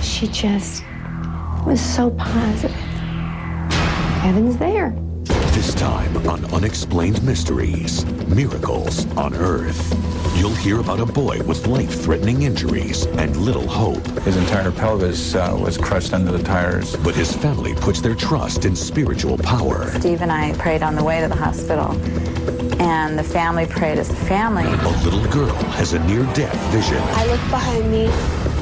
She just was so positive. Heaven's there. This time on Unexplained Mysteries, Miracles on Earth. You'll hear about a boy with life-threatening injuries and little hope. His entire pelvis was crushed under the tires. But his family puts their trust in spiritual power. Steve and I prayed on the way to the hospital, and the family prayed as a family. A little girl has a near-death vision. I looked behind me,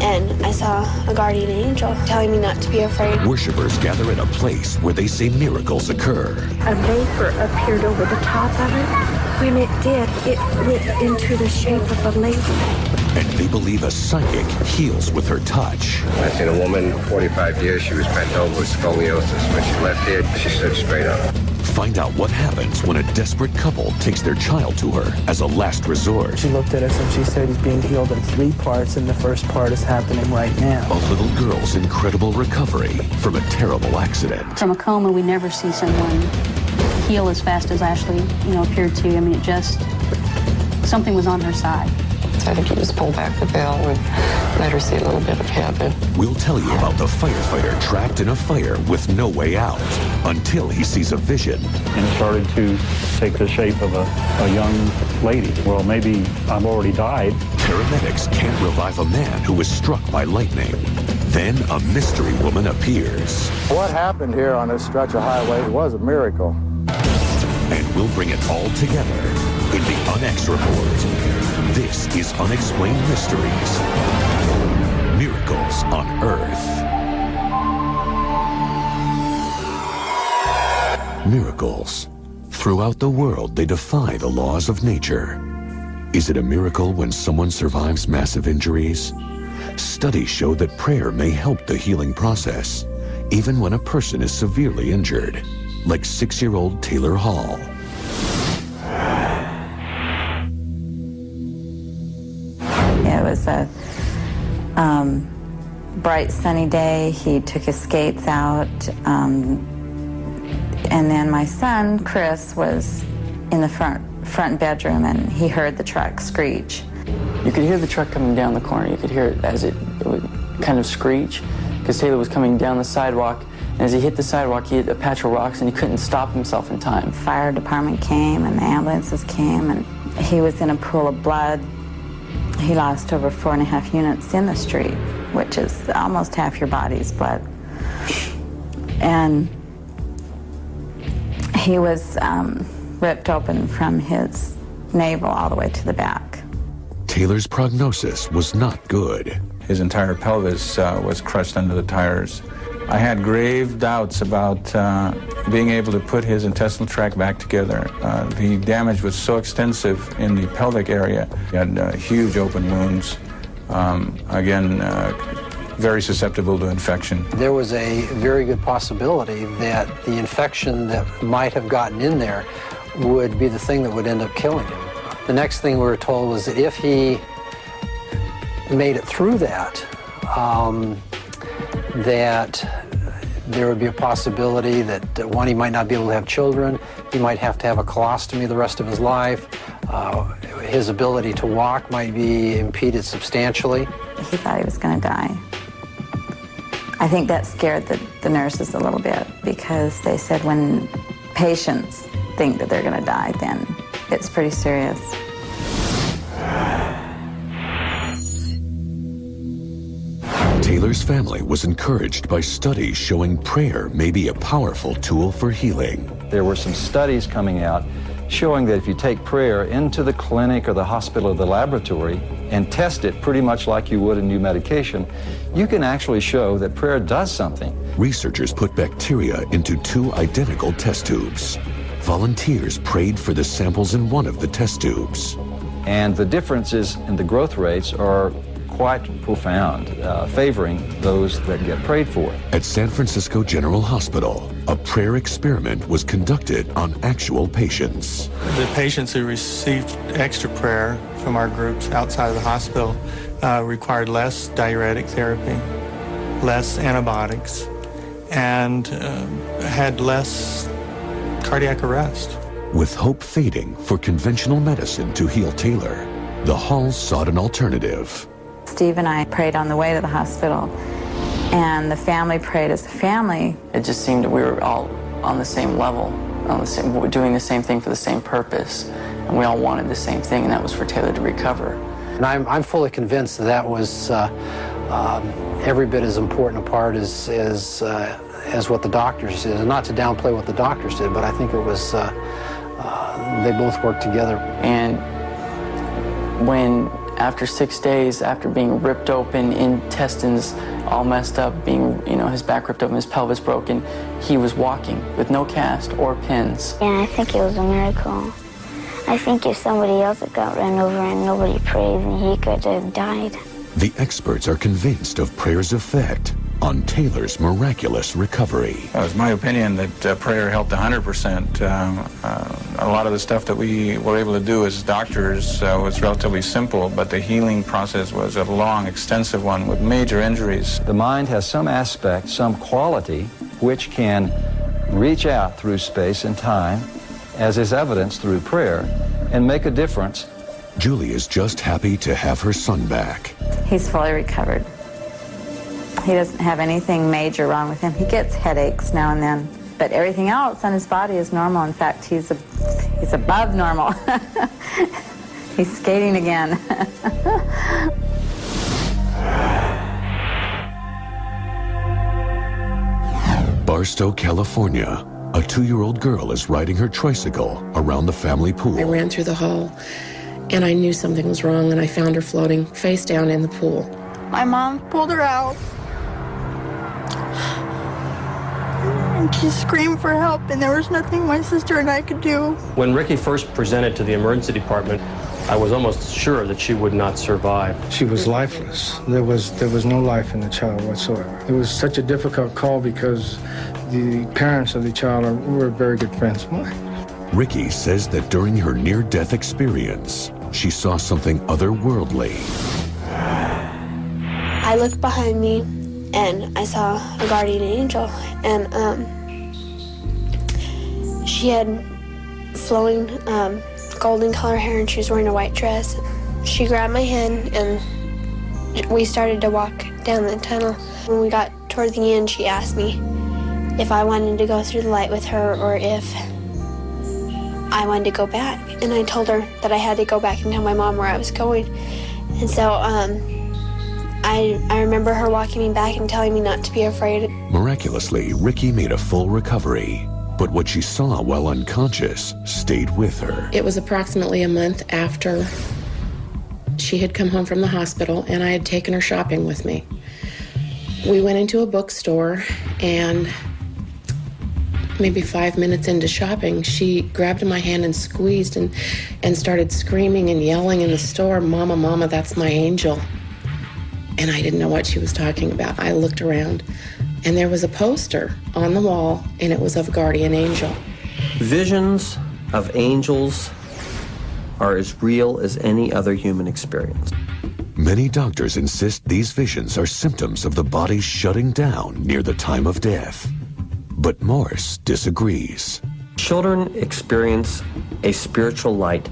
and I saw a guardian angel telling me not to be afraid. Worshippers gather at a place where they say miracles occur. A vapor appeared over the top of it. When it did, it went into the shape of a lady. And they believe a psychic heals with her touch. I've seen a woman, 45 years, she was bent over with scoliosis. When she left here, she stood straight up. Find out what happens when a desperate couple takes their child to her as a last resort. She looked at us and she said he's being healed in 3 parts, and the first part is happening right now. A little girl's incredible recovery from a terrible accident. From a coma, we never see someone heal as fast as Ashley, appeared to. I mean, it just, something was on her side. So I think he just pulled back the veil and let her see a little bit of heaven. We'll tell you about the firefighter trapped in a fire with no way out until he sees a vision. And it started to take the shape of a young lady. Well, maybe I've already died. Paramedics can't revive a man who was struck by lightning. Then a mystery woman appears. What happened here on this stretch of highway was a miracle. And we'll bring it all together in the Unex Report. This is Unexplained Mysteries. Miracles on Earth. Miracles. Throughout the world, they defy the laws of nature. Is it a miracle when someone survives massive injuries? Studies show that prayer may help the healing process, even when a person is severely injured, like 6-year-old Taylor Hall. It was a bright sunny day. He took his skates out, and then my son Chris was in the front bedroom, and he heard the truck screech. You could hear the truck coming down the corner. You could hear it as it would kind of screech, because Taylor was coming down the sidewalk, and as he hit the sidewalk, he hit a patch of rocks, and he couldn't stop himself in time. Fire department came, and the ambulances came, and he was in a pool of blood. He lost over 4.5 units in the street, which is almost half your body's blood. And he was ripped open from his navel all the way to the back. Taylor's prognosis was not good. His entire pelvis was crushed under the tires. I had grave doubts about being able to put his intestinal tract back together. The damage was so extensive in the pelvic area. He had huge open wounds. Again, very susceptible to infection. There was a very good possibility that the infection that might have gotten in there would be the thing that would end up killing him. The next thing we were told was that if he made it through that, that there would be a possibility that, one, he might not be able to have children, he might have to have a colostomy the rest of his life, his ability to walk might be impeded substantially. He thought he was going to die. I think that scared the nurses a little bit, because they said when patients think that they're going to die, then it's pretty serious. Taylor's family was encouraged by studies showing prayer may be a powerful tool for healing. There were some studies coming out showing that if you take prayer into the clinic or the hospital or the laboratory and test it pretty much like you would a new medication, you can actually show that prayer does something. Researchers put bacteria into 2 identical test tubes. Volunteers prayed for the samples in one of the test tubes. And the differences in the growth rates are quite profound, favoring those that get prayed for. At San Francisco General Hospital, a prayer experiment was conducted on actual patients. The patients who received extra prayer from our groups outside of the hospital required less diuretic therapy, less antibiotics, and had less cardiac arrest. With hope fading for conventional medicine to heal Taylor, the Halls sought an alternative. Steve and I prayed on the way to the hospital, And the family prayed as a family. It just seemed that we were all on the same level, doing the same thing for the same purpose. And we all wanted the same thing, and that was for Taylor to recover. And I'm fully convinced that was every bit as important a part as what the doctors did. And not to downplay what the doctors did, but I think it was, they both worked together. And when, after 6 days, after being ripped open, intestines all messed up, being, his back ripped open, his pelvis broken, he was walking with no cast or pins. And I think it was a miracle. I think if somebody else had got run over and nobody prayed, then he could have died. The experts are convinced of prayer's effect on Taylor's miraculous recovery. It was my opinion that prayer helped 100%. A lot of the stuff that we were able to do as doctors was relatively simple, but the healing process was a long, extensive one with major injuries. The mind has some aspect, some quality, which can reach out through space and time, as is evidenced through prayer, and make a difference. Julie is just happy to have her son back. He's fully recovered. He doesn't have anything major wrong with him. He gets headaches now and then, but everything else on his body is normal. In fact, he's above normal. He's skating again. Barstow, California. A 2-year-old girl is riding her tricycle around the family pool. I ran through the hall, and I knew something was wrong, and I found her floating face down in the pool. My mom pulled her out, and she screamed for help, and there was nothing my sister and I could do. When Ricky first presented to the emergency department, I was almost sure that she would not survive. She was lifeless. There was no life in the child whatsoever. It was such a difficult call because the parents of the child were very good friends of mine. Ricky says that during her near-death experience, she saw something otherworldly. I looked behind me and I saw a guardian angel, and she had flowing golden color hair, and she was wearing a white dress. She grabbed my hand and we started to walk down the tunnel. When we got toward the end, she asked me if I wanted to go through the light with her or if I wanted to go back. And I told her that I had to go back and tell my mom where I was going. And so I remember her walking me back and telling me not to be afraid. Miraculously, Ricky made a full recovery, but what she saw while unconscious stayed with her. It was approximately a month after she had come home from the hospital, and I had taken her shopping with me. We went into a bookstore, and maybe 5 minutes into shopping, she grabbed my hand and squeezed and started screaming and yelling in the store, "Mama, Mama, that's my angel." And I didn't know what she was talking about. I looked around, and there was a poster on the wall, and it was of a guardian angel. Visions of angels are as real as any other human experience. Many doctors insist these visions are symptoms of the body shutting down near the time of death. But Morse disagrees. Children experience a spiritual light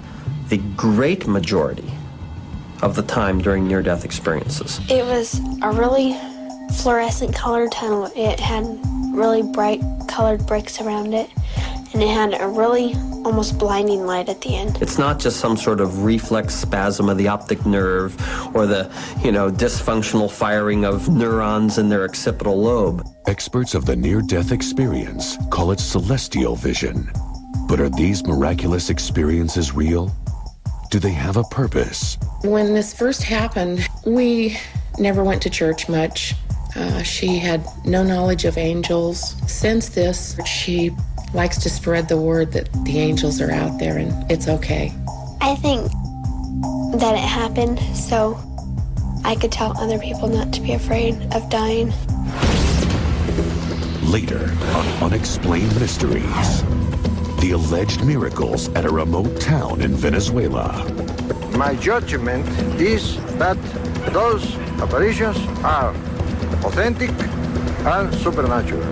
the great majority of the time during near-death experiences. It was a really fluorescent colored tunnel. It had really bright colored bricks around it, and it had a really almost blinding light at the end. It's not just some sort of reflex spasm of the optic nerve or the, dysfunctional firing of neurons in their occipital lobe. Experts of the near-death experience call it celestial vision. But are these miraculous experiences real? Do they have a purpose? When this first happened, we never went to church much. She had no knowledge of angels. Since this, she likes to spread the word that the angels are out there and it's okay. I think that it happened so I could tell other people not to be afraid of dying. Later on Unexplained Mysteries, the alleged miracles at a remote town in Venezuela. My judgment is that those apparitions are authentic and supernatural.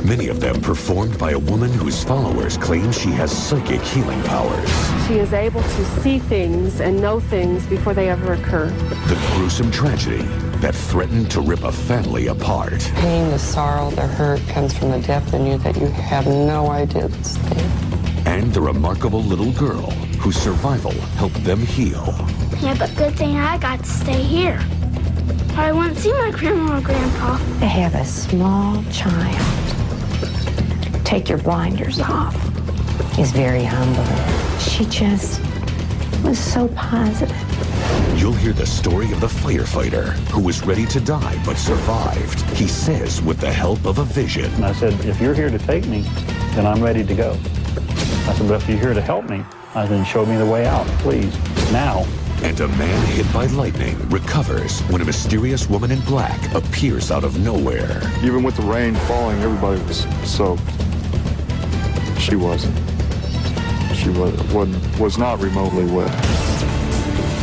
Many of them performed by a woman whose followers claim she has psychic healing powers. She is able to see things and know things before they ever occur. The gruesome tragedy that threatened to rip a family apart. Pain, the sorrow, the hurt comes from the depth in you that you have no idea that's there. And the remarkable little girl whose survival helped them heal. Yeah, but good thing I got to stay here. I wouldn't see my grandma or grandpa. To have a small child take your blinders off is very humbling. She just was so positive. You'll hear the story of the firefighter who was ready to die but survived. He says with the help of a vision. And I said, if you're here to take me, then I'm ready to go. I said, but if you're here to help me, I said, show me the way out, please, now. And a man hit by lightning recovers when a mysterious woman in black appears out of nowhere. Even with the rain falling, everybody was soaked. She wasn't. She was not remotely wet.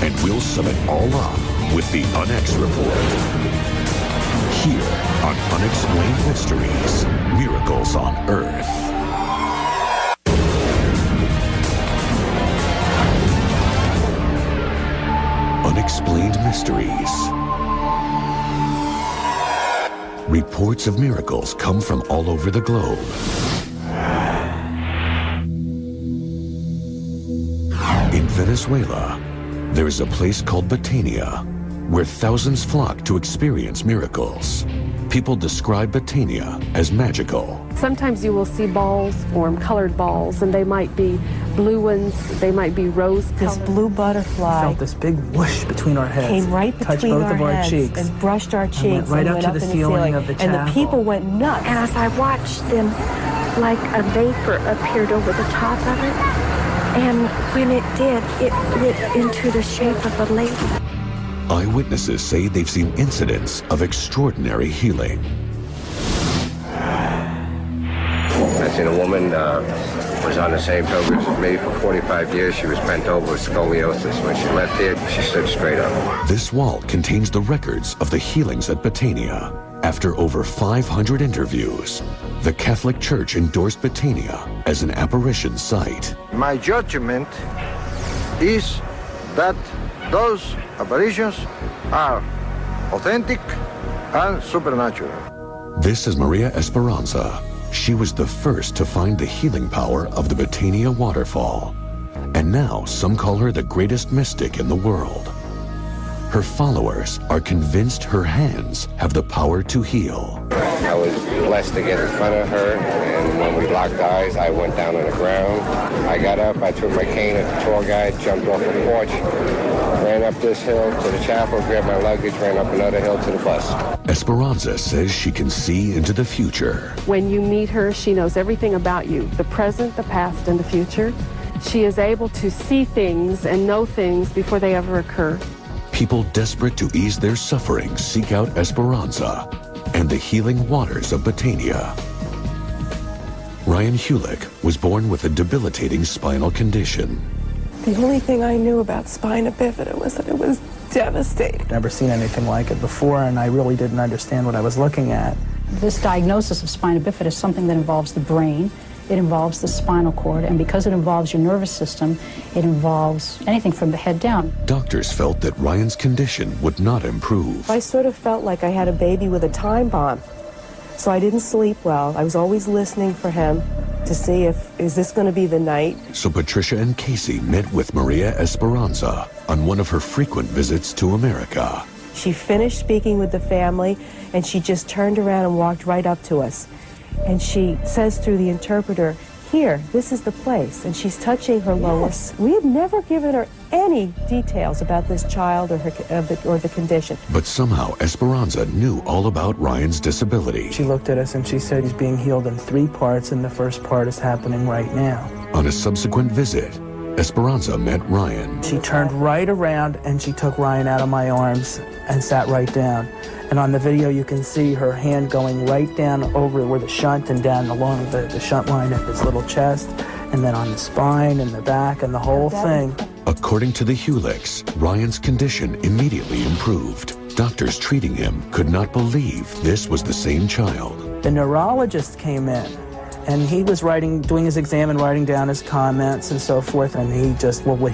And we'll sum it all up with the Unex Report. Here on Unexplained Mysteries, Miracles on Earth. Unexplained Mysteries. Reports of miracles come from all over the globe. In Venezuela, there is a place called Betania, where thousands flock to experience miracles. People describe Betania as magical. Sometimes you will see balls form, colored balls, and they might be blue ones, they might be rose-colored. This blue butterfly felt this big whoosh between our heads. Came right between both our of our heads cheeks. and brushed our cheeks right and up went to the in ceiling of the And the chapel. people went nuts. And as I watched them, like a vapor appeared over the top of it. And when it did, it lit into the shape of a lady. Eyewitnesses say they've seen incidents of extraordinary healing. I seen a woman was on the same pilgrimage as me for 45 years. She was bent over with scoliosis. When she left here, she stood straight up. This wall contains the records of the healings at Betania. After over 500 interviews, the Catholic Church endorsed Betania as an apparition site. My judgment is that those apparitions are authentic and supernatural. This is Maria Esperanza. She was the first to find the healing power of the Betania waterfall. And now some call her the greatest mystic in the world. Her followers are convinced her hands have the power to heal. I was blessed to get in front of her, and when we locked eyes, I went down on the ground. I got up, I threw my cane at the tour guide, jumped off the porch, ran up this hill to the chapel, grabbed my luggage, ran up another hill to the bus. Esperanza says she can see into the future. When you meet her, she knows everything about you, the present, the past, and the future. She is able to see things and know things before they ever occur. People desperate to ease their suffering seek out Esperanza and the healing waters of Betania. Ryan Hulick was born with a debilitating spinal condition. The only thing I knew about spina bifida was that it was devastating. Never seen anything like it before, and I really didn't understand what I was looking at. This diagnosis of spina bifida is something that involves the brain, it involves the spinal cord, and because it involves your nervous system, it involves anything from the head down. Doctors felt that Ryan's condition would not improve. I sort of felt like I had a baby with a time bomb. So I didn't sleep well. I was always listening for him to see is this going to be the night? So Patricia and Casey met with Maria Esperanza on one of her frequent visits to America. She finished speaking with the family, and she just turned around and walked right up to us. And she says through the interpreter, "Here, this is the place." And she's touching her lower. We had never given her any details about this child or the condition. But somehow Esperanza knew all about Ryan's disability. She looked at us and she said he's being healed in 3 parts, and the first part is happening right now. On a subsequent visit, Esperanza met Ryan. She turned right around and she took Ryan out of my arms and sat right down. And on the video you can see her hand going right down over where the shunt and down along the shunt line at his little chest, and then on the spine and the back and the whole thing. According to the Hulicks, Ryan's condition immediately improved. Doctors treating him could not believe this was the same child. The neurologist came in And he was doing his exam and writing down his comments and so forth. And he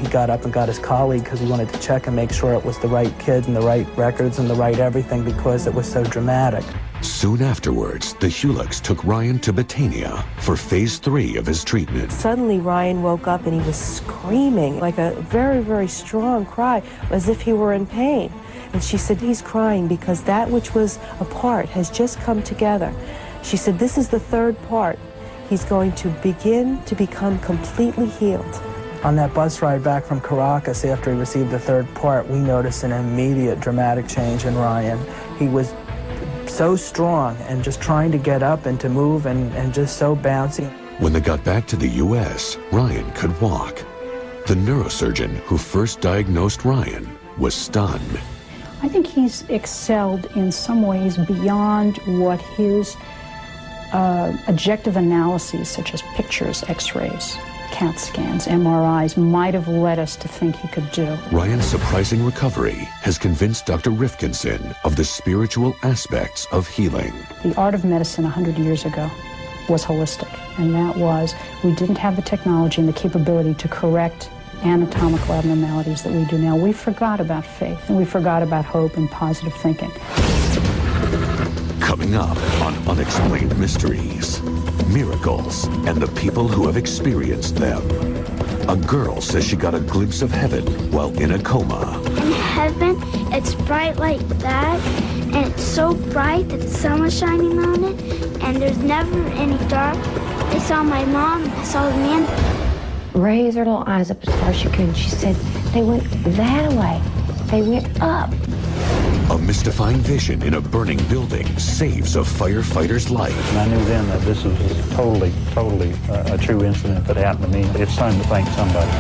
got up and got his colleague because he wanted to check and make sure it was the right kid and the right records and the right everything because it was so dramatic. Soon afterwards, the Hulicks took Ryan to Betania for phase 3 of his treatment. Suddenly, Ryan woke up and he was screaming, like a very, very strong cry, as if he were in pain. And she said, he's crying because that which was apart has just come together. She said, this is the third part. He's going to begin to become completely healed. On that bus ride back from Caracas after he received the third part, we noticed an immediate dramatic change in Ryan. He was so strong and just trying to get up and to move and just so bouncy. When they got back to the U.S., Ryan could walk. The neurosurgeon who first diagnosed Ryan was stunned. I think he's excelled in some ways beyond what his objective analyses, such as pictures, x-rays, CAT scans, MRIs, might have led us to think he could do. Ryan's surprising recovery has convinced Dr. Rifkinson of the spiritual aspects of healing. The art of medicine 100 years ago was holistic, and that was we didn't have the technology and the capability to correct anatomical abnormalities that we do now. We forgot about faith, and we forgot about hope and positive thinking. Coming up on Unexplained Mysteries, miracles, and the people who have experienced them. A girl says she got a glimpse of heaven while in a coma. In heaven, it's bright like that, and it's so bright that the sun was shining on it, and there's never any dark. I saw my mom, and I saw the man. Raised her little eyes up as far as she could, and she said, they went that way. They went up. A mystifying vision in a burning building saves a firefighter's life. And I knew then that this was totally a true incident that happened to me. It's time to thank somebody.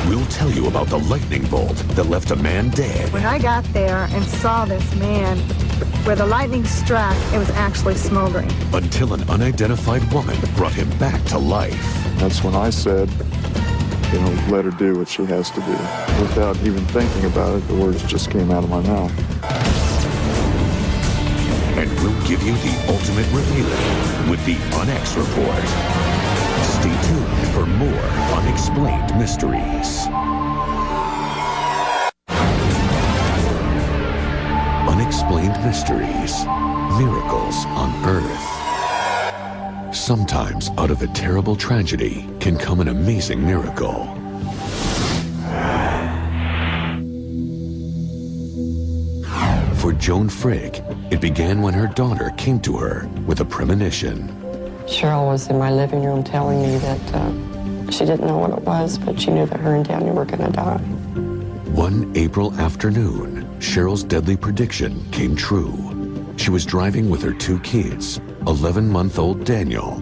We'll tell you about the lightning bolt that left a man dead. When I got there and saw this man, where the lightning struck, it was actually smoldering. Until an unidentified woman brought him back to life. That's when I said, let her do what she has to do. Without even thinking about it, the words just came out of my mouth. And we'll give you the ultimate revealing with the Unex Report. Stay tuned for more Unexplained Mysteries. Unexplained Mysteries. Miracles on Earth. Sometimes out of a terrible tragedy can come an amazing miracle. For Joan Frigg, it began when her daughter came to her with a premonition. Cheryl was in my living room telling me that she didn't know what it was, but she knew that her and Danny were going to die. One April afternoon, Cheryl's deadly prediction came true. She was driving with her 2 kids, 11-month-old Daniel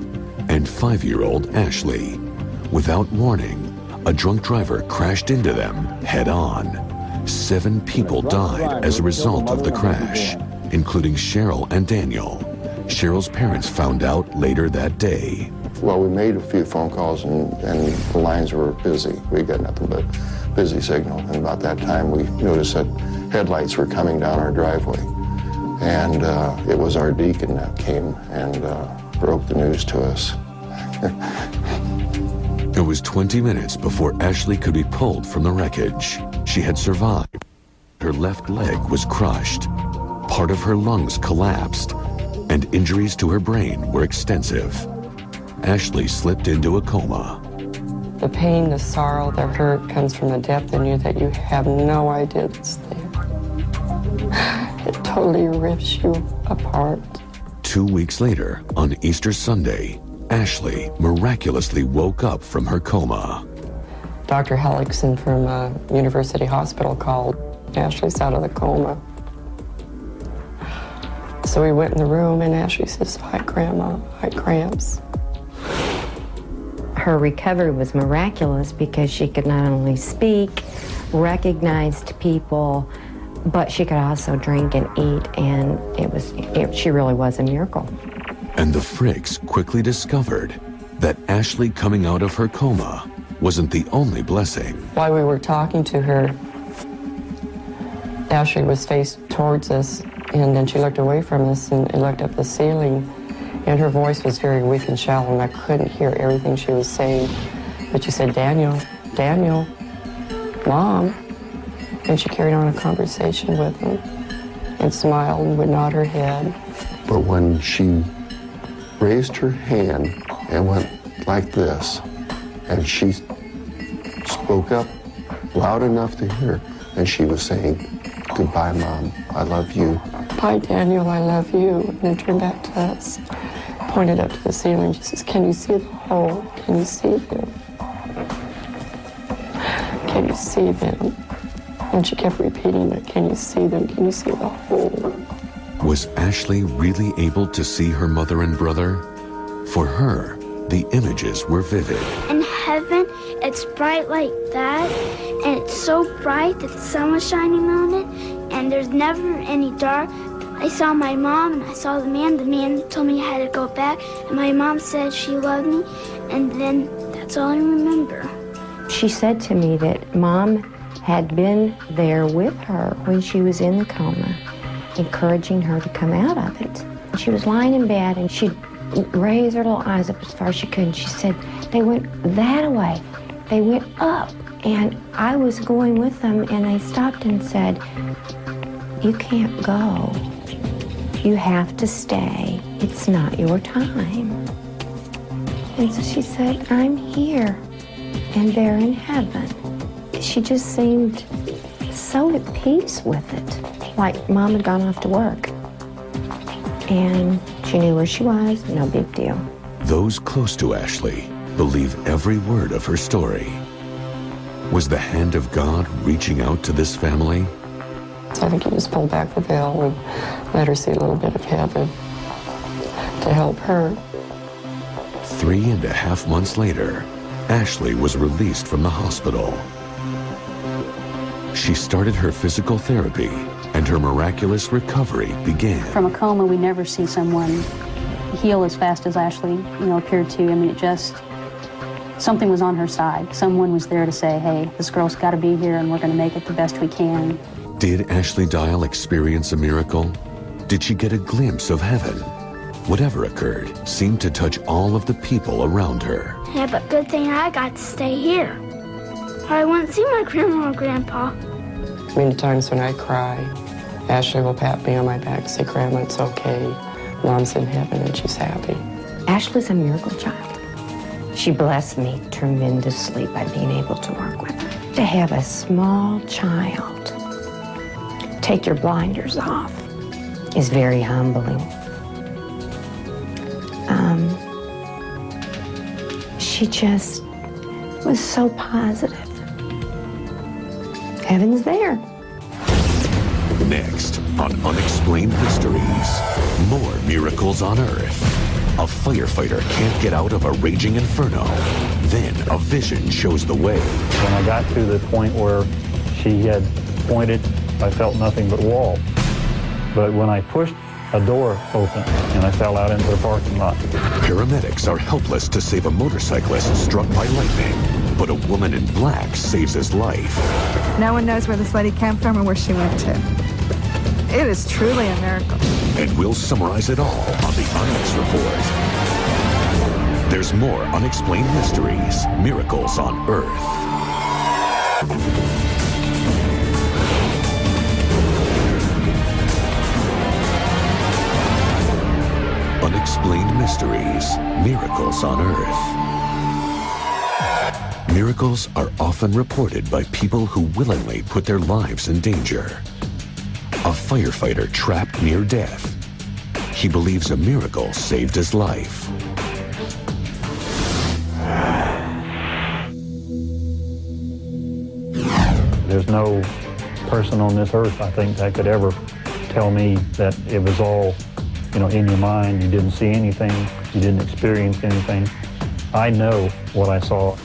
and 5-year-old Ashley. Without warning, a drunk driver crashed into them head-on. 7 people died as a result of the crash, including Cheryl and Daniel. Cheryl's parents found out later that day. Well, we made a few phone calls and the lines were busy. We got nothing but busy signal. And about that time, we noticed that headlights were coming down our driveway. And it was our deacon that came and broke the news to us. It was 20 minutes before Ashley could be pulled from the wreckage. She had survived. Her left leg was crushed. Part of her lungs collapsed, and injuries to her brain were extensive. Ashley slipped into a coma. The pain, the sorrow, the hurt comes from a depth in you that you have no idea that's there. It totally rips you apart. 2 weeks later, on Easter Sunday, Ashley miraculously woke up from her coma. Dr. Hellickson from University Hospital called. Ashley's out of the coma. So we went in the room and Ashley says, "Hi, Grandma, hi, cramps." Her recovery was miraculous because she could not only speak, recognized people, but she could also drink and eat, and she really was a miracle. And the Friggs quickly discovered that Ashley coming out of her coma wasn't the only blessing. While we were talking to her, Ashley was faced towards us, and then she looked away from us and looked up the ceiling, And her voice was very weak and shallow, and I couldn't hear everything she was saying. But she said, Daniel, Daniel, Mom. And she carried on a conversation with him and smiled and would nod her head. But when she raised her hand and went like this, and she spoke up loud enough to hear, and she was saying, goodbye, Mom, I love you. Bye, Daniel, I love you. And then turned back to us, pointed up to the ceiling. She says, can you see the hole? Can you see them? Can you see them? And she kept repeating it, can you see them? Can you see the hole? Was Ashley really able to see her mother and brother? For her, the images were vivid. In heaven, it's bright like that, and it's so bright that the sun was shining on it, and there's never any dark. I saw my mom, and I saw the man. The man told me I had to go back, and my mom said she loved me, and then that's all I remember. She said to me that Mom had been there with her when she was in the coma, encouraging her to come out of it. She was lying in bed, and she'd raise her little eyes up as far as she could, and she said, they went that way. They went up, and I was going with them, and they stopped and said, you can't go. You have to stay. It's not your time. And so she said, I'm here, and they're in heaven. She just seemed so at peace with it, like Mom had gone off to work. And she knew where she was, no big deal. Those close to Ashley believe every word of her story. Was the hand of God reaching out to this family? So I think he just pulled back the veil and let her see a little bit of heaven to help her. 3.5 months later, Ashley was released from the hospital. She started her physical therapy, and her miraculous recovery began. From a coma, we never see someone heal as fast as Ashley, appeared to. I mean, it just, something was on her side. Someone was there to say, hey, this girl's got to be here, and we're going to make it the best we can. Did Ashley Dial experience a miracle? Did she get a glimpse of heaven? Whatever occurred seemed to touch all of the people around her. Yeah, but good thing I got to stay here. I wouldn't see my grandma or grandpa. Many times when I cry, Ashley will pat me on my back and say, Grandma, it's okay. Mom's in heaven and she's happy. Ashley's a miracle child. She blessed me tremendously by being able to work with her. To have a small child take your blinders off is very humbling. She just was so positive. Heaven's there. Next on Unexplained Mysteries, more miracles on Earth. A firefighter can't get out of a raging inferno. Then a vision shows the way. When I got to the point where she had pointed, I felt nothing but wall. But when I pushed, a door opened and I fell out into the parking lot. Paramedics are helpless to save a motorcyclist struck by lightning, but a woman in black saves his life. No one knows where this lady came from or where she went to. It is truly a miracle. And we'll summarize it all on the Onyx Report. There's more Unexplained Mysteries, Miracles on Earth. Unexplained Mysteries, Miracles on Earth. Miracles are often reported by people who willingly put their lives in danger. A firefighter trapped near death. He believes a miracle saved his life. There's no person on this earth, I think, that could ever tell me that it was all, in your mind. You didn't see anything. You didn't experience anything. I know what I saw.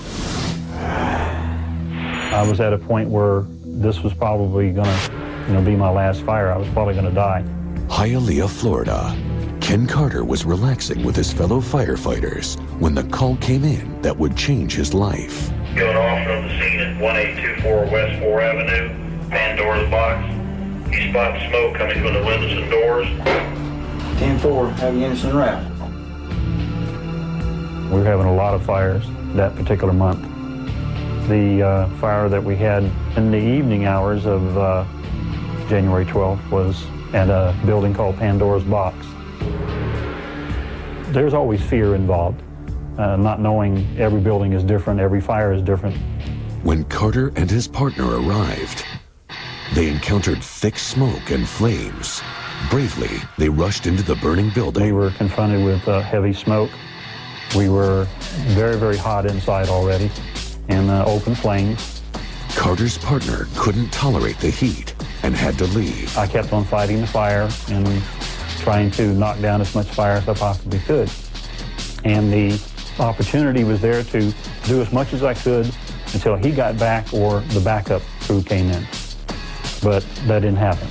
I was at a point where this was probably going to, be my last fire. I was probably going to die. Hialeah, Florida. Ken Carter was relaxing with his fellow firefighters when the call came in that would change his life. Going off from the scene at 1824 West 4 Avenue, Pandora's box. You spot smoke coming from the windows and doors. 10-4, have units en route. We were having a lot of fires that particular month. The fire that we had in the evening hours of January 12th was at a building called Pandora's Box. There's always fear involved, not knowing every building is different, every fire is different. When Carter and his partner arrived, they encountered thick smoke and flames. Bravely, they rushed into the burning building. We were confronted with heavy smoke. We were very, very hot inside already, and open flames. Carter's partner couldn't tolerate the heat and had to leave. I kept on fighting the fire and trying to knock down as much fire as I possibly could. And the opportunity was there to do as much as I could until he got back or the backup crew came in. But that didn't happen.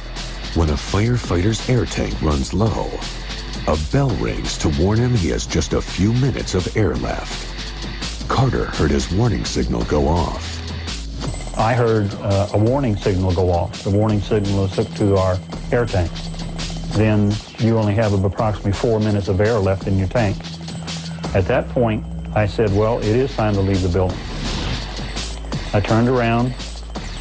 When a firefighter's air tank runs low, a bell rings to warn him he has just a few minutes of air left. Carter heard his warning signal go off. I heard a warning signal go off. The warning signal was hooked to our air tank. Then you only have approximately 4 minutes of air left in your tank. At that point, I said, well, it is time to leave the building. I turned around,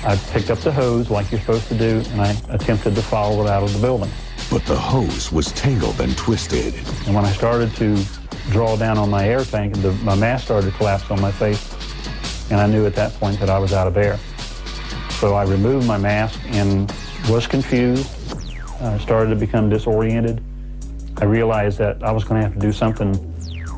I picked up the hose like you're supposed to do, and I attempted to follow it out of the building. But the hose was tangled and twisted. And when I started to draw down on my air tank, my mask started to collapse on my face, and I knew at that point that I was out of air. So I removed my mask and was confused, started to become disoriented. I realized that I was going to have to do something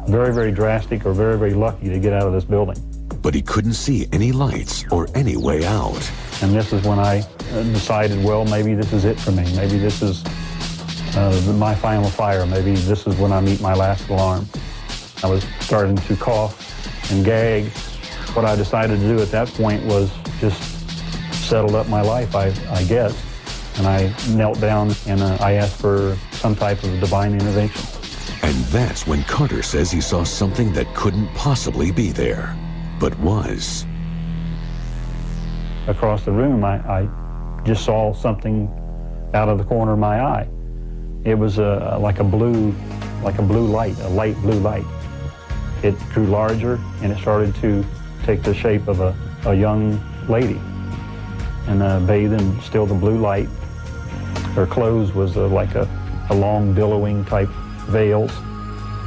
very, very drastic or very, very lucky to get out of this building. But he couldn't see any lights or any way out. And this is when I decided, well, maybe this is it for me. Maybe this is my final fire. Maybe this is when I meet my last alarm. I was starting to cough and gag. What I decided to do at that point was just settle up my life, I guess. And I knelt down and I asked for some type of divine intervention. And that's when Carter says he saw something that couldn't possibly be there, but was. Across the room, I just saw something out of the corner of my eye. It was like a blue light, a light blue light. It grew larger and it started to take the shape of a young lady and bathed in still the blue light. Her clothes was like a long billowing type veils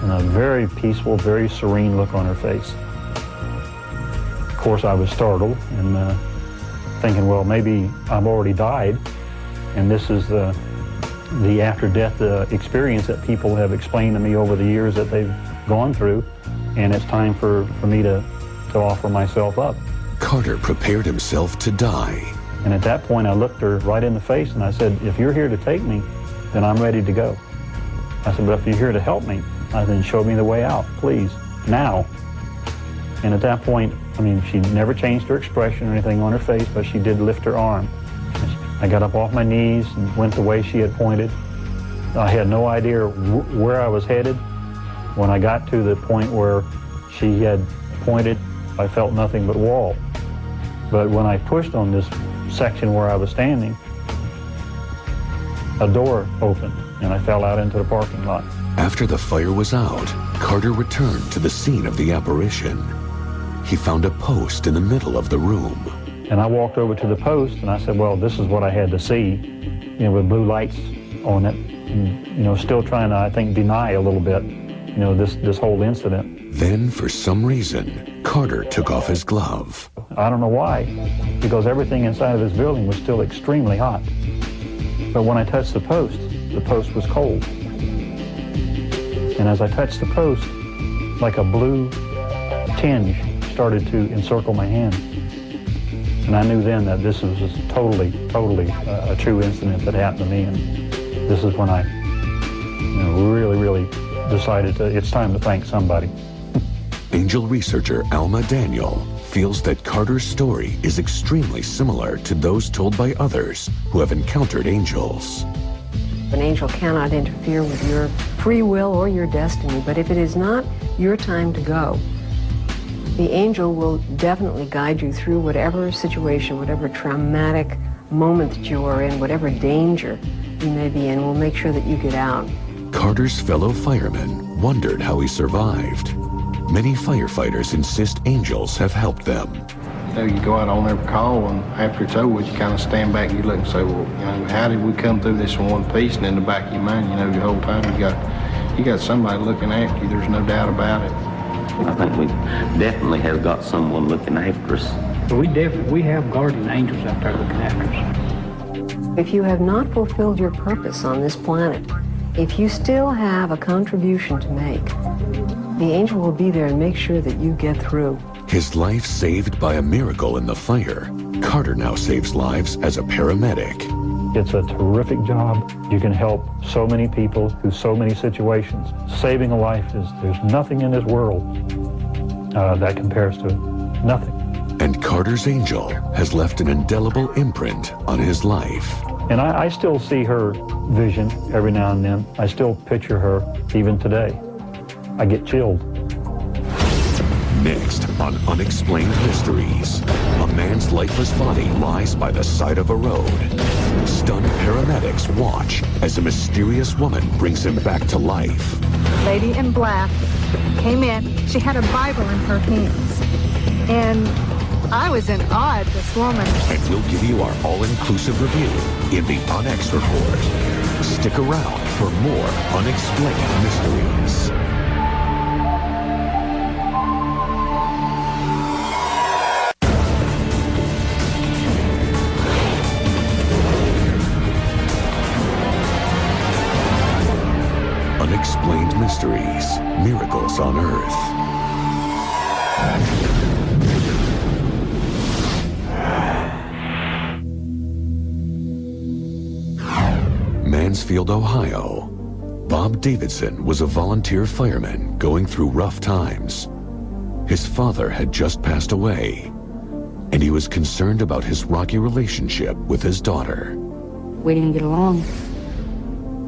and a very peaceful, very serene look on her face. Of course, I was startled and thinking, well, maybe I've already died, and this is the after-death experience that people have explained to me over the years that they've gone through, and it's time for me to offer myself up. Carter prepared himself to die. And at that point, I looked her right in the face and I said, if you're here to take me, then I'm ready to go. I said, but if you're here to help me, then show me the way out, please, now. And at that point, I mean, she never changed her expression or anything on her face, but she did lift her arm. I got up off my knees and went the way she had pointed. I had no idea where I was headed. When I got to the point where she had pointed, I felt nothing but wall. But when I pushed on this section where I was standing, a door opened and I fell out into the parking lot. After the fire was out, Carter returned to the scene of the apparition. He found a post in the middle of the room. And I walked over to the post and I said, well, this is what I had to see, with blue lights on it. And, still trying to, I think, deny a little bit, this whole incident. Then, for some reason, Carter took off his glove. I don't know why, because everything inside of this building was still extremely hot. But when I touched the post was cold. And as I touched the post, like a blue tinge started to encircle my hand. And I knew then that this was just totally a true incident that happened to me. And this is when I really decided it's time to thank somebody. Angel researcher Alma Daniel feels that Carter's story is extremely similar to those told by others who have encountered angels. An angel cannot interfere with your free will or your destiny, but if it is not your time to go, the angel will definitely guide you through whatever situation, whatever traumatic moment that you are in, whatever danger you may be in, will make sure that you get out. Carter's fellow firemen wondered how he survived. Many firefighters insist angels have helped them. You know, you go out on every call, and after it's over, you kind of stand back and you look and say, well, you know, how did we come through this in one piece? And in the back of your mind, you know, the whole time you got somebody looking after you. There's no doubt about it. I think we definitely have got someone looking after us. We have guardian angels out there looking after us. If you have not fulfilled your purpose on this planet, if you still have a contribution to make, the angel will be there and make sure that you get through. His life saved by a miracle in the fire, Carter now saves lives as a paramedic. It's a terrific job. You can help so many people through so many situations. Saving a life there's nothing in this world that compares to nothing. And Carter's angel has left an indelible imprint on his life. And I still see her vision every now and then. I still picture her even today. I get chilled. Next on Unexplained Mysteries, a man's lifeless body lies by the side of a road. Stunned paramedics watch as a mysterious woman brings him back to life. Lady in black came in. She had a Bible in her hands. And I was in awe at this woman. And we'll give you our all-inclusive review in the Unex Report. Stick around for more Unexplained Mysteries. Unexplained Mysteries, Miracles on Earth. Mansfield, Ohio. Bob Davidson was a volunteer fireman going through rough times. His father had just passed away, and he was concerned about his rocky relationship with his daughter. We didn't get along.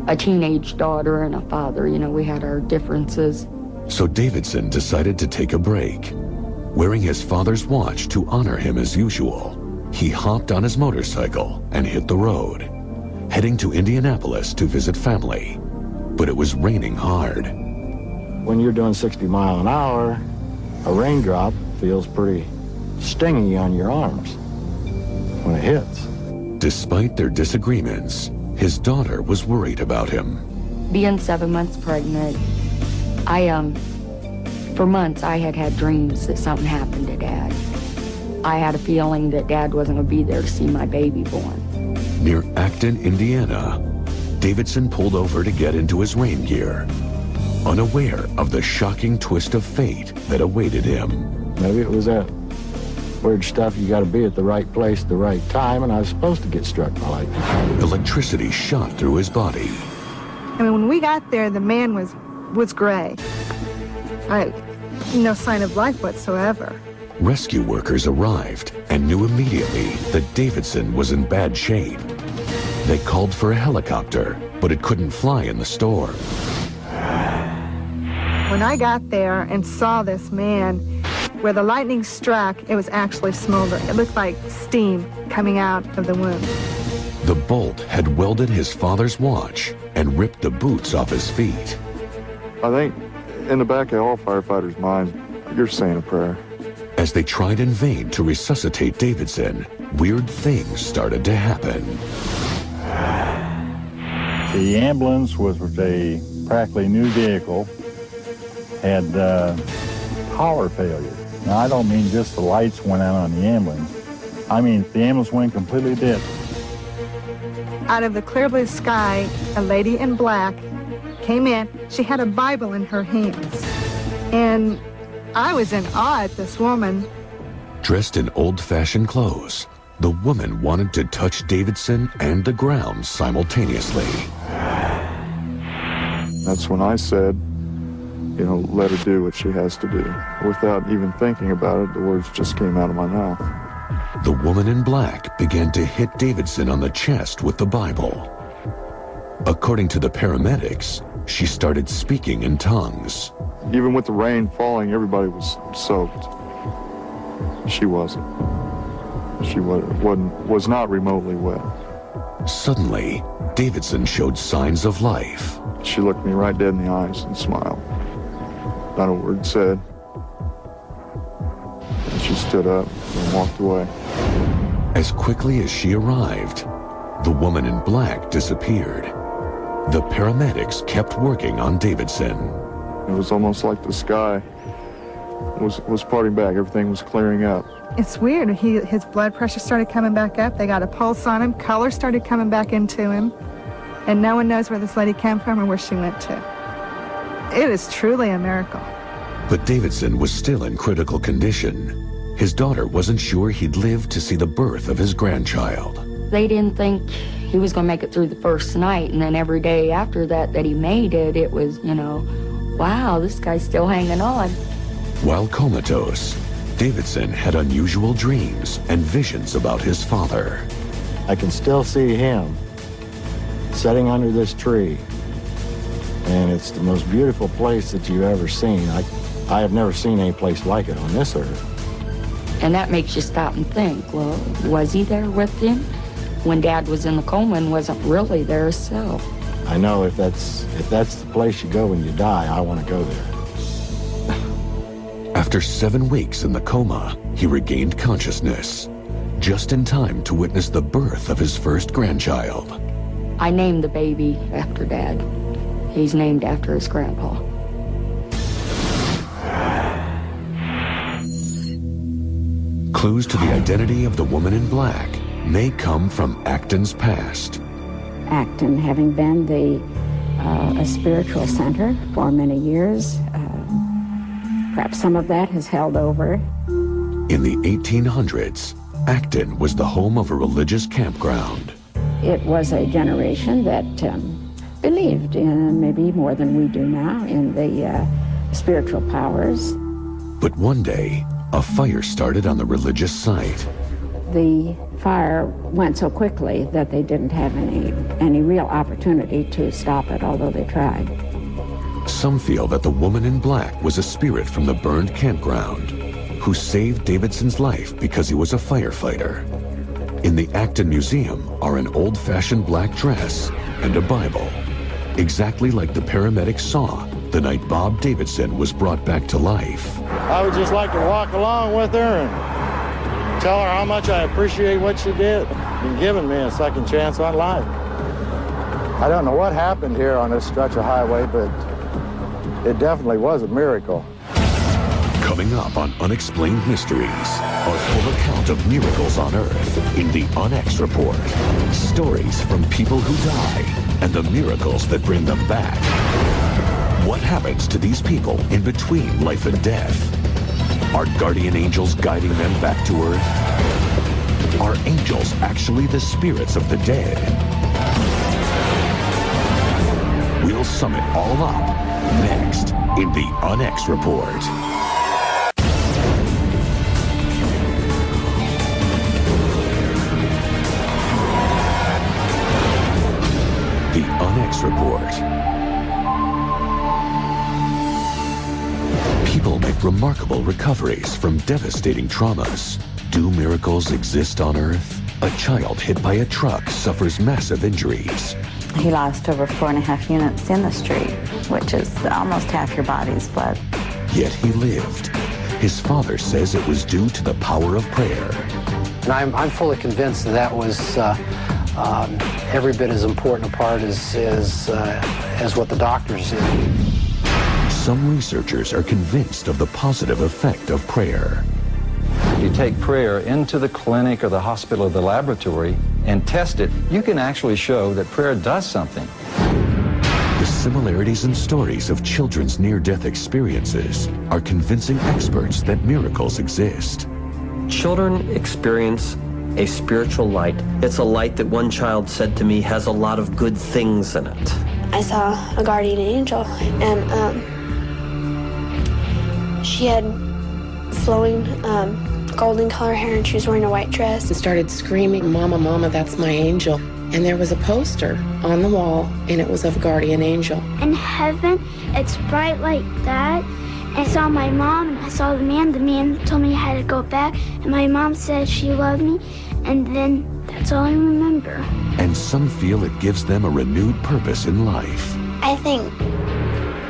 A teenage daughter and a father, you know, we had our differences. So Davidson decided to take a break. Wearing his father's watch to honor him as usual, he hopped on his motorcycle and hit the road, heading to Indianapolis to visit family. But it was raining hard. When you're doing 60 miles an hour, a raindrop feels pretty stingy on your arms when it hits. Despite their disagreements, his daughter was worried about him. Being 7 months pregnant, for months I had dreams that something happened to Dad. I had a feeling that Dad wasn't going to be there to see my baby born. Near Acton, Indiana, Davidson pulled over to get into his rain gear, unaware of the shocking twist of fate that awaited him. Maybe it was that weird stuff, you gotta be at the right place at the right time, and I was supposed to get struck by lightning. Electricity shot through his body. I mean, when we got there, the man was gray. No sign of life whatsoever. Rescue workers arrived and knew immediately that Davidson was in bad shape. They called for a helicopter, but it couldn't fly in the storm. When I got there and saw this man, where the lightning struck, it was actually smoldering. It looked like steam coming out of the wound. The bolt had welded his father's watch and ripped the boots off his feet. I think in the back of all firefighters' minds, you're saying a prayer. As they tried in vain to resuscitate Davidson, weird things started to happen. The ambulance was a practically new vehicle, had power failure. Now, I don't mean just the lights went out on the ambulance. I mean, the ambulance went completely dead. Out of the clear blue sky, a lady in black came in. She had a Bible in her hands. And I was in awe at this woman. Dressed in old-fashioned clothes, the woman wanted to touch Davidson and the ground simultaneously. That's when I said, you know, let her do what she has to do. Without even thinking about it, the words just came out of my mouth. The woman in black began to hit Davidson on the chest with the Bible. According to the paramedics, she started speaking in tongues. Even with the rain falling, everybody was soaked. She wasn't. She was not remotely wet. Suddenly, Davidson showed signs of life. She looked me right dead in the eyes and smiled. Not a word said, she stood up and walked away. As quickly as she arrived, the woman in black disappeared. The paramedics kept working on Davidson. It was almost like the sky was parting back. Everything was clearing up. It's weird. His blood pressure started coming back up. They got a pulse on him. Color started coming back into him. And no one knows where this lady came from or where she went to. It is truly a miracle. But Davidson was still in critical condition. His daughter wasn't sure he'd live to see the birth of his grandchild. They didn't think he was going to make it through the first night, and then every day after that he made it, it was, wow, this guy's still hanging on. While comatose, Davidson had unusual dreams and visions about his father. I can still see him sitting under this tree, and it's the most beautiful place that you've ever seen. I have never seen any place like it on this earth. And that makes you stop and think, well, was he there with him when Dad was in the coma and wasn't really there himself? I know if that's the place you go when you die, I want to go there. After 7 weeks in the coma, he regained consciousness, just in time to witness the birth of his first grandchild. I named the baby after Dad. He's named after his grandpa. Clues to the identity of the woman in black may come from Acton's past. Acton, having been a spiritual center for many years, perhaps some of that has held over. In the 1800s, Acton was the home of a religious campground. It was a generation that believed in, maybe more than we do now, in the spiritual powers. But one day, a fire started on the religious site. The fire went so quickly that they didn't have any real opportunity to stop it, although they tried. Some feel that the woman in black was a spirit from the burned campground who saved Davidson's life because he was a firefighter. In the Acton Museum are an old-fashioned black dress and a Bible, exactly like the paramedics saw the night Bob Davidson was brought back to life. I would just like to walk along with her and tell her how much I appreciate what she did and giving me a second chance on life. I don't know what happened here on this stretch of highway, but it definitely was a miracle. Coming up on Unexplained Mysteries, our full account of miracles on Earth in the UNX Report. Stories from people who die and the miracles that bring them back. What happens to these people in between life and death? Are guardian angels guiding them back to Earth? Are angels actually the spirits of the dead? We'll sum it all up next in the UNX Report. The UNX Report. People make remarkable recoveries from devastating traumas. Do miracles exist on Earth? A child hit by a truck suffers massive injuries. He lost over 4.5 units in the street, which is almost half your body's blood. Yet he lived. His father says it was due to the power of prayer. And I'm fully convinced that was every bit as important a part as what the doctors did. Some researchers are convinced of the positive effect of prayer. If you take prayer into the clinic or the hospital or the laboratory and test it, you can actually show that prayer does something. The similarities and stories of children's near-death experiences are convincing experts that miracles exist. Children experience a spiritual light. It's a light that one child said to me has a lot of good things in it. I saw a guardian angel, and she had flowing golden color hair, and she was wearing a white dress. And started screaming, "Mama, Mama, that's my angel." And there was a poster on the wall, and it was of a guardian angel. In heaven, it's bright like that. And I saw my mom, and I saw the man. The man told me I had to go back, and my mom said she loved me, and then that's all I remember. And some feel it gives them a renewed purpose in life. I think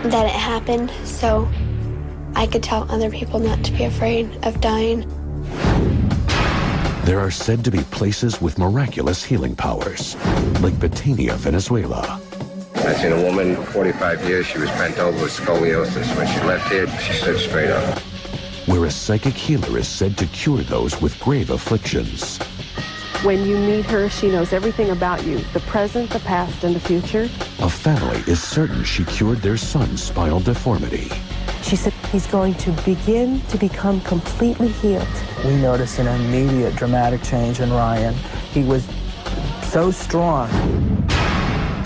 that it happened so I could tell other people not to be afraid of dying. There are said to be places with miraculous healing powers, like Betania, Venezuela. I've seen a woman for 45 years. She was bent over with scoliosis. When she left here, she stood straight up. Where a psychic healer is said to cure those with grave afflictions. When you meet her, she knows everything about you, the present, the past, and the future. A family is certain she cured their son's spinal deformity. She said he's going to begin to become completely healed. We noticed an immediate dramatic change in Ryan. He was so strong.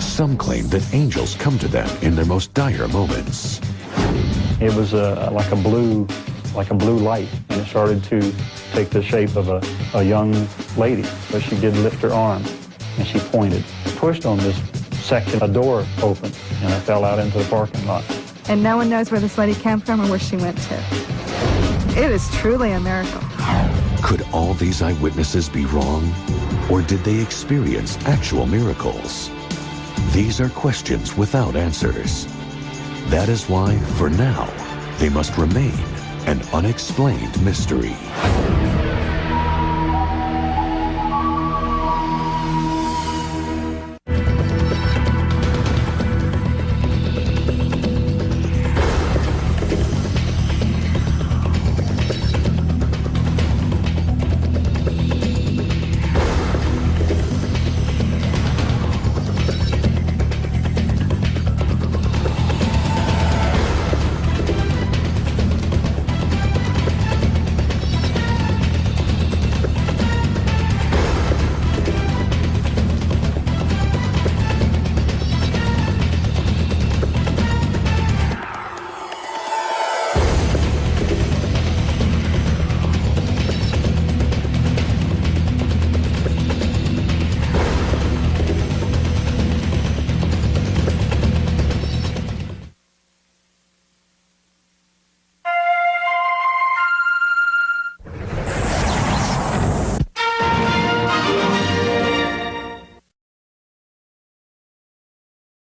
Some claim that angels come to them in their most dire moments. It was like a blue light, and it started to take the shape of a young lady. But she did lift her arm, and she pointed. Pushed on this section, a door opened, and I fell out into the parking lot. And no one knows where this lady came from or where she went to. It is truly a miracle. Could all these eyewitnesses be wrong? Or did they experience actual miracles? These are questions without answers. That is why, for now, they must remain an unexplained mystery.